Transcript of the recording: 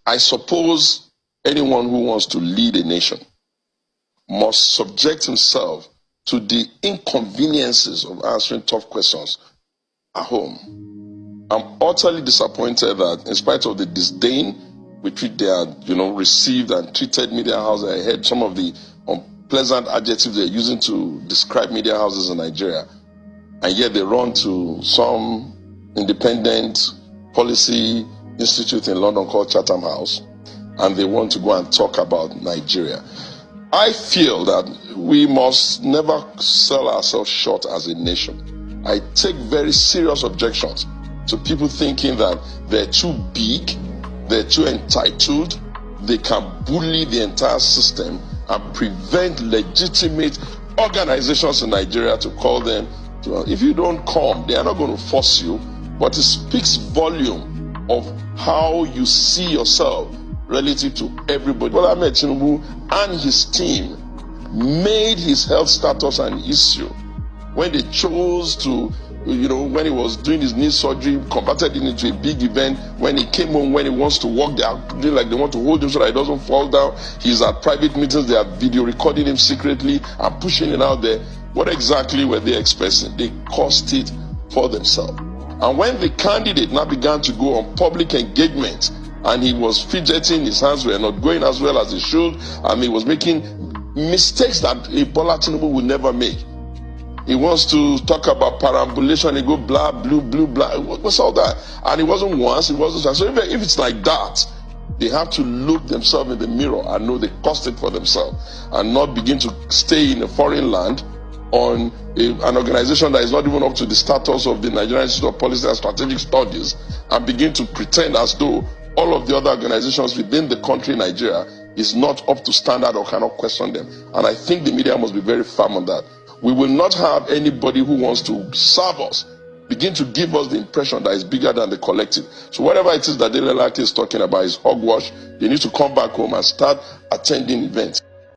I suppose anyone who wants to lead a nation must subject himself to the inconveniences of answering tough questions at home. I'm utterly disappointed that in spite of the disdain with which they are, received and treated media houses, I heard some of the unpleasant adjectives they're using to describe media houses in Nigeria, and yet they run to some independent policy institute in London called Chatham House, and they want to go and talk about Nigeria. I feel that we must never sell ourselves short as a nation. I take very serious objections to people thinking that they're too big, they're too entitled, they can bully the entire system and prevent legitimate organizations in Nigeria to call them. If you don't come, they are not going to force you, but it speaks volume of how you see yourself relative to everybody. BolaTinubu and his team made his health status an issue when they chose to, when he was doing his knee surgery, converted it into a big event. When he came home, when he wants to walk, they are doing like they want to hold him so that he doesn't fall down. He's at private meetings, they are video recording him secretly and pushing it out there. What exactly were they expressing? They caused it for themselves. And when the candidate now began to go on public engagement and he was fidgeting, his hands were not going as well as he should, and he was making mistakes that a BolaTinubu would never make. He wants to talk about perambulation, he go blah, blue, blah. What's all that? And it wasn't once, it wasn't twice. So if it's like that, they have to look themselves in the mirror and know they cost it for themselves, and not begin to stay in a foreign land on an organization that is not even up to the status of the Nigerian Institute of Policy and Strategic Studies, and begin to pretend as though all of the other organizations within the country, Nigeria, is not up to standard or cannot question them. And I think the media must be very firm on that. We will not have anybody who wants to serve us begin to give us the impression that it's bigger than the collective. So whatever it is that Daily Light is talking about is hogwash. They need to come back home and start attending events.